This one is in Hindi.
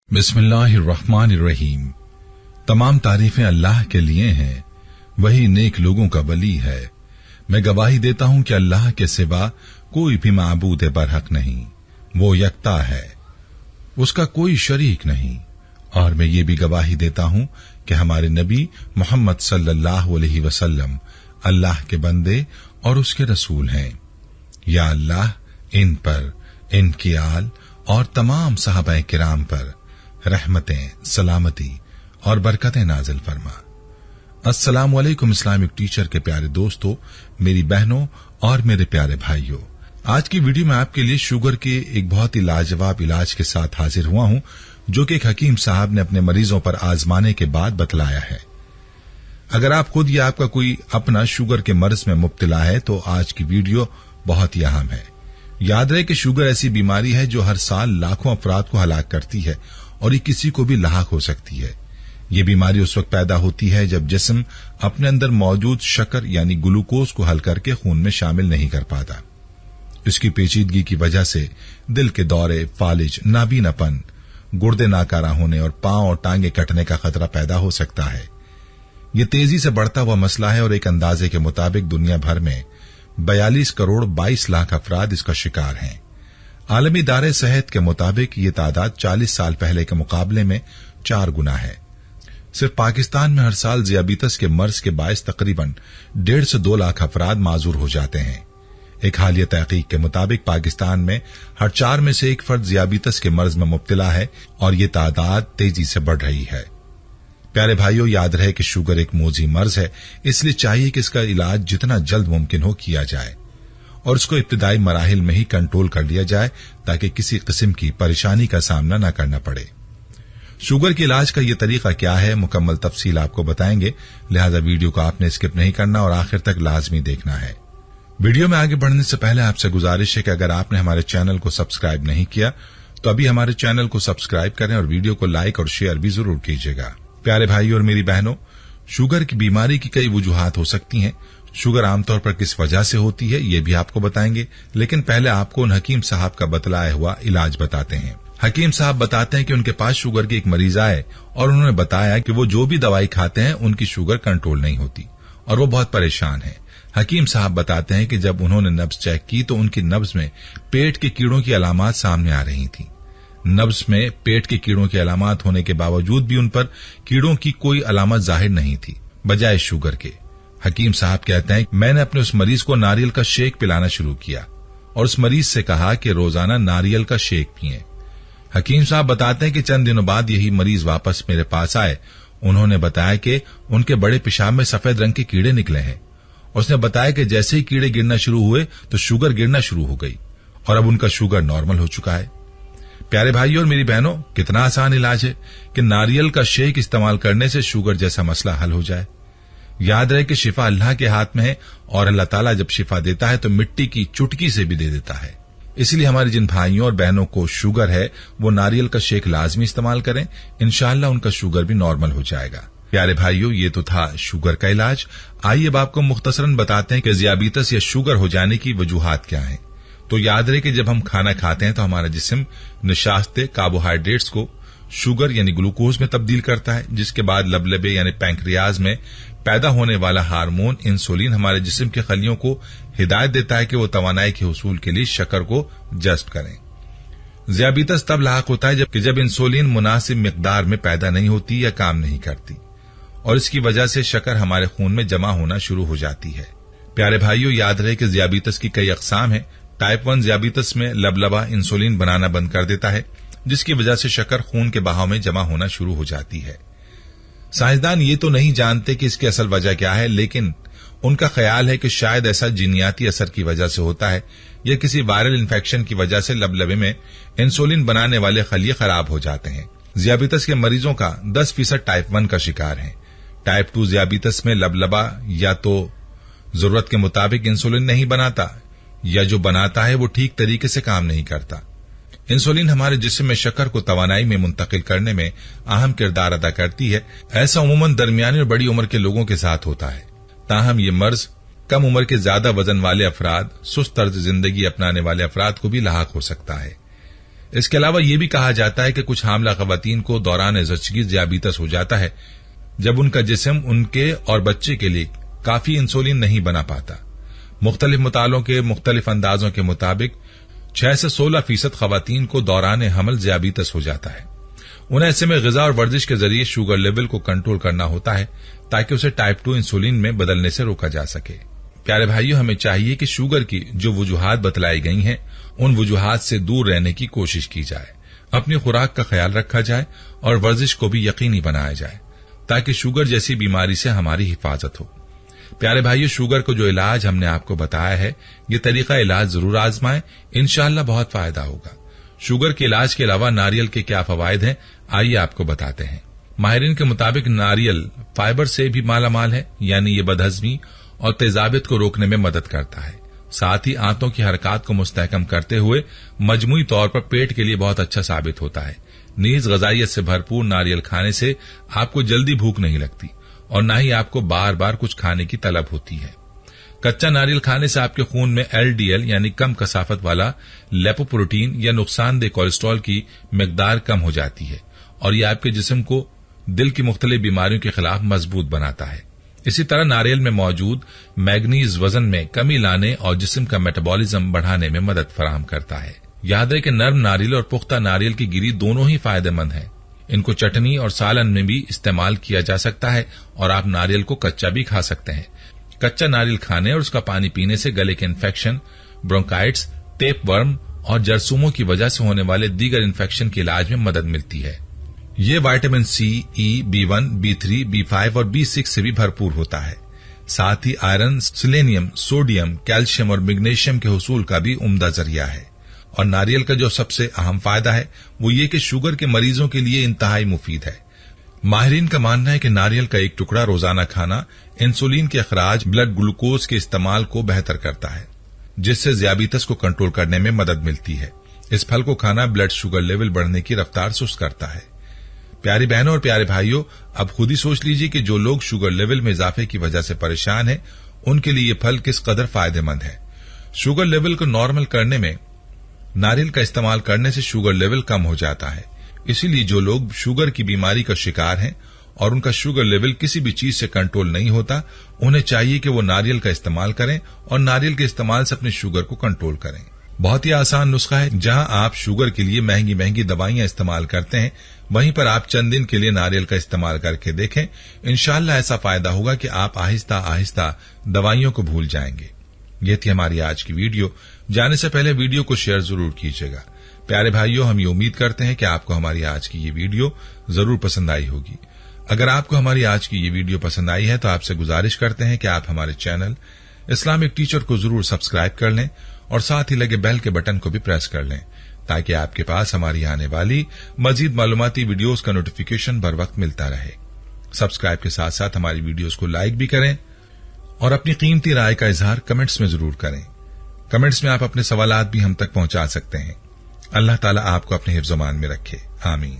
बिस्मिल्लाहिर्रहमानिर्रहीम। तमाम तारीफें अल्लाह के लिए हैं, वही नेक लोगों का वली है। मैं गवाही देता हूं कि अल्लाह के सिवा कोई भी माबूद बरहक नहीं, वो यकता है, उसका कोई शरीक नहीं। और मैं ये भी गवाही देता हूं कि हमारे नबी मोहम्मद सल्लल्लाहु अलैहि वसल्लम अल्लाह के बंदे और उसके रसूल हैं। या अल्लाह इन पर, इनकी आल और तमाम सहाबाए किराम पर रहमतें, सलामती और बरकतें नाजिल फरमा। अस्सलामु अलैकुम इस्लामिक टीचर के प्यारे दोस्तों, मेरी बहनों और मेरे प्यारे भाइयों, आज की वीडियो में आपके लिए शुगर के एक बहुत ही लाजवाब इलाज के साथ हाजिर हुआ हूं, जो कि एक हकीम साहब ने अपने मरीजों पर आजमाने के बाद बतलाया है। अगर आप खुद या आपका कोई अपना शुगर के मर्ज में मुब्तला है तो आज की वीडियो बहुत ही अहम है। याद रहे कि शुगर ऐसी बीमारी है जो हर साल लाखों अफराद को हलाक करती है और ये किसी को भी लाक हो सकती है। ये बीमारी उस वक्त पैदा होती है जब जिस्म अपने अंदर मौजूद शक्कर यानी ग्लूकोज को हल करके खून में शामिल नहीं कर पाता। इसकी पेचीदगी की वजह से दिल के दौरे, फालिज, नाबीनापन, गुर्दे नाकारा होने और पांव और टांगे कटने का खतरा पैदा हो सकता है। ये तेजी से बढ़ता हुआ मसला है और एक अंदाजे के मुताबिक दुनिया भर में 42 करोड़ 22 लाख अफराद इसका शिकार हैं। आलमी इदारे सेहत के मुताबिक ये तादाद 40 साल पहले के मुकाबले में 4 गुना है। सिर्फ पाकिस्तान में हर साल ज़ियाबीतस के मर्ज के बायस तकरीबन 1.5 से 2 लाख अफराद माजूर हो जाते हैं। एक हालिया तहकीक के मुताबिक पाकिस्तान में हर 4 में से एक फर्द ज़ियाबीतस के मर्ज में मुब्तला है और ये तादाद तेजी से बढ़ रही है। प्यारे भाइयों, याद रहे कि शुगर एक मोजी मर्ज है, इसलिए चाहिए कि इसका इलाज जितना जल्द मुमकिन हो किया जाए और उसको इब्तिदाई मराहिल में ही कंट्रोल कर लिया जाए ताकि किसी किस्म की परेशानी का सामना न करना पड़े। शुगर के इलाज का यह तरीका क्या है, मुकम्मल तफसील आपको बताएंगे, लिहाजा वीडियो को आपने स्किप नहीं करना और आखिर तक लाजमी देखना है। वीडियो में आगे बढ़ने से पहले आपसे गुजारिश है कि अगर आपने हमारे चैनल को सब्सक्राइब नहीं किया तो अभी हमारे चैनल को सब्सक्राइब करें और वीडियो को लाइक और शेयर भी जरूर कीजिएगा। प्यारे भाइयों और मेरी बहनों, शुगर की बीमारी की कई वजूहात हो सकती हैं। शुगर आमतौर पर किस वजह से होती है ये भी आपको बताएंगे, लेकिन पहले आपको उन हकीम साहब का बतलाया हुआ इलाज बताते हैं। हकीम साहब बताते हैं कि उनके पास शुगर के एक मरीज आए और उन्होंने बताया कि वो जो भी दवाई खाते हैं उनकी शुगर कंट्रोल नहीं होती और वो बहुत परेशान है। हकीम साहब बताते हैं कि जब उन्होंने नब्ज चेक की तो उनकी नब्ज में पेट के कीड़ों की अलामात सामने आ रही थी। नब्ज में पेट के कीड़ों की अलामात होने के बावजूद भी उन पर कीड़ों की कोई अलामत जाहिर नहीं थी, बजाय शुगर के। हकीम साहब कहते हैं, मैंने अपने उस मरीज को नारियल का शेक पिलाना शुरू किया और उस मरीज से कहा कि रोजाना नारियल का शेक पिएं। हकीम साहब बताते हैं कि चंद दिनों बाद यही मरीज वापस मेरे पास आए। उन्होंने बताया कि उनके बड़े पेशाब में सफेद रंग के कीड़े निकले हैं। उसने बताया कि जैसे ही कीड़े गिरना शुरू हुए तो शुगर गिरना शुरू हो गई और अब उनका शुगर नॉर्मल हो चुका है। प्यारे भाइयों और मेरी बहनों, कितना आसान इलाज है कि नारियल का शेक इस्तेमाल करने से शुगर जैसा मसला हल हो जाए। याद रहे कि शिफा अल्लाह के हाथ में है और अल्लाह ताला जब शिफा देता है तो मिट्टी की चुटकी से भी दे देता है। इसलिए हमारे जिन भाइयों और बहनों को शुगर है वो नारियल का शेक लाजमी इस्तेमाल करें, इंशाअल्लाह उनका शुगर भी नॉर्मल हो जाएगा। प्यारे भाइयों, ये तो था शुगर का इलाज। आइए अब आपको मुख्तसरन बताते हैं कि ज़ियाबीतस या शुगर हो जाने की वजूहात क्या हैं। तो याद रहे कि जब हम खाना खाते हैं तो हमारा जिस्म निशास्ते कार्बोहाइड्रेट्स को शुगर यानी ग्लूकोज में तब्दील करता है, जिसके बाद लबलबे यानी पैंक्रियाज में पैदा होने वाला हार्मोन इंसुलिन हमारे जिस्म के खलियों को हिदायत देता है कि वो तवानाई के हुसूल के लिए शक्कर को जज्ब करें। ज़ियाबीतस तब लाक होता है जब इंसुलिन मुनासिब मिकदार में पैदा नहीं होती या काम नहीं करती और इसकी वजह से शक्कर हमारे खून में जमा होना शुरू हो जाती है। प्यारे भाइयों, याद रहे कि ज़ियाबीतस की कई अकसाम है। टाइप 1 ज़ियाबीतस में लबलबा इंसुलिन बनाना बंद कर देता है, जिसकी वजह से शक्कर खून के बहाव में जमा होना शुरू हो जाती है। साइंसदान ये तो नहीं जानते कि इसकी असल वजह क्या है, लेकिन उनका ख्याल है कि शायद ऐसा जीनियाती असर की वजह से होता है या किसी वायरल इन्फेक्शन की वजह से लबलबे में इंसुलिन बनाने वाले खलिये खराब हो जाते हैं। ज़ियाबीतस के मरीजों का 10% टाइप 1 का शिकार है। टाइप 2 ज़ियाबीतस में लबलबा या तो जरूरत के मुताबिक इंसुलिन नहीं बनाता या जो बनाता है वो ठीक तरीके से काम नहीं करता। इंसुलिन हमारे जिस्म में शक्कर को तवानाई में मुंतकिल करने में अहम किरदार अदा करती है। ऐसा उमूमन दरमियानी और बड़ी उम्र के लोगों के साथ होता है। ताहम ये मर्ज कम उम्र के ज्यादा वजन वाले अफराद, सुस्त तर्ज जिंदगी अपनाने वाले अफराद को भी लाहक हो सकता है। इसके अलावा यह भी कहा जाता है कि कुछ हामला खवातीन को दौरान ज़चगी ज़ियाबीतस हो जाता है जब उनका जिस्म उनके और बच्चे के लिए काफी इंसुलिन नहीं बना पाता। मुख्तलिफ मुतालों के मुख्तलिफ अंदाजों के मुताबिक 6 से 16% खवातीन को दौरान हमल ज़ियाबीतस हो जाता है। उन्हें ऐसे में ग़िज़ा और वर्जिश के जरिए शुगर लेवल को कंट्रोल करना होता है ताकि उसे टाइप 2 इंसुलिन में बदलने से रोका जा सके। प्यारे भाइयों, हमें चाहिए कि शुगर की जो वजूहात बतलाई गई हैं उन वजूहात से दूर रहने की कोशिश की जाए, अपनी खुराक का ख्याल रखा जाए और वर्जिश को भी यकीनी बनाया जाए ताकि शुगर जैसी बीमारी से हमारी हिफाजत हो। प्यारे भाइयों, शुगर को जो इलाज हमने आपको बताया है, ये तरीका इलाज जरूर आजमाएं, इंशाअल्लाह बहुत फायदा होगा। शुगर के इलाज के अलावा नारियल के क्या फवायद हैं, आइए आपको बताते हैं। माहिरीन के मुताबिक नारियल फाइबर से भी मालामाल है, यानी ये बदहजमी और तेजाबियत को रोकने में मदद करता है। साथ ही आंतों की हरकत को मुस्तहकम करते हुए मजमूई तौर पर पेट के लिए बहुत अच्छा साबित होता है। नीज गजाइयत से भरपूर नारियल खाने से आपको जल्दी भूख नहीं लगती और न ही आपको बार बार कुछ खाने की तलब होती है। कच्चा नारियल खाने से आपके खून में LDL यानी कम कसाफत वाला लेपोप्रोटीन या नुकसानदेह कोलेस्ट्रॉल की मिकदार कम हो जाती है और यह आपके जिस्म को दिल की मुख्तलिफ बीमारियों के खिलाफ मजबूत बनाता है। इसी तरह नारियल में मौजूद मैग्नीज वजन में कमी लाने और जिस्म का मेटाबॉलिज्म बढ़ाने में मदद फराहम करता है। याद है कि नर्म नारियल और पुख्ता नारियल की गिरी दोनों ही फायदेमंद है। इनको चटनी और सालन में भी इस्तेमाल किया जा सकता है और आप नारियल को कच्चा भी खा सकते हैं। कच्चा नारियल खाने और उसका पानी पीने से गले के इन्फेक्शन, ब्रोंकाइटिस, टेपवर्म और जरसूमों की वजह से होने वाले दीगर इन्फेक्शन के इलाज में मदद मिलती है। ये vitamin C, E, B1, B3, B5 और B6 से भी भरपूर होता है। साथ ही आयरन, सेलेनियम, सोडियम, कैल्शियम और मैग्नीशियम के हुसूल का भी उम्दा जरिया है। और नारियल का जो सबसे अहम फायदा है वो ये कि शुगर के मरीजों के लिए इंतहाई मुफीद है। माहिरीन का मानना है कि नारियल का एक टुकड़ा रोजाना खाना इंसुलिन के अखराज, ब्लड ग्लूकोज के इस्तेमाल को बेहतर करता है, जिससे ज़ियाबीतस को कंट्रोल करने में मदद मिलती है। इस फल को खाना ब्लड शुगर लेवल बढ़ने की रफ्तार सुस्त करता है। प्यारी बहनों और प्यारे भाइयों, अब खुद ही सोच लीजिए कि जो लोग शुगर लेवल में इजाफे की वजह से परेशान हैं, उनके लिए ये फल किस कदर फायदेमंद है। शुगर लेवल को नॉर्मल करने में नारियल का इस्तेमाल करने से शुगर लेवल कम हो जाता है। इसीलिए जो लोग शुगर की बीमारी का शिकार हैं और उनका शुगर लेवल किसी भी चीज से कंट्रोल नहीं होता, उन्हें चाहिए कि वो नारियल का इस्तेमाल करें और नारियल के इस्तेमाल से अपने शुगर को कंट्रोल करें। बहुत ही आसान नुस्खा है। जहां आप शुगर के लिए महंगी महंगी दवाइयां इस्तेमाल करते हैं, वहीं पर आप चंद दिन के लिए नारियल का इस्तेमाल करके देखें। इंशाअल्लाह ऐसा फायदा होगा कि आप आहिस्ता आहिस्ता दवाइयों को भूल जाएंगे। ये थी हमारी आज की वीडियो। जाने से पहले वीडियो को शेयर जरूर कीजिएगा। प्यारे भाइयों, हम ये उम्मीद करते हैं कि आपको हमारी आज की ये वीडियो जरूर पसंद आई होगी। अगर आपको हमारी आज की ये वीडियो पसंद आई है तो आपसे गुजारिश करते हैं कि आप हमारे चैनल इस्लामिक टीचर को जरूर सब्सक्राइब कर लें और साथ ही लगे बेल के बटन को भी प्रेस कर लें, ताकि आपके पास हमारी आने वाली मजीद मालूमाती वीडियोस का नोटिफिकेशन बर वक्त मिलता रहे। सब्सक्राइब के साथ साथ हमारी वीडियोस को लाइक भी करें और अपनी कीमती राय का इजहार कमेंट्स में जरूर करें। कमेंट्स में आप अपने सवालात भी हम तक पहुंचा सकते हैं। अल्लाह ताला आपको अपने हिफ्ज़-ओ-मान में रखे। आमीन।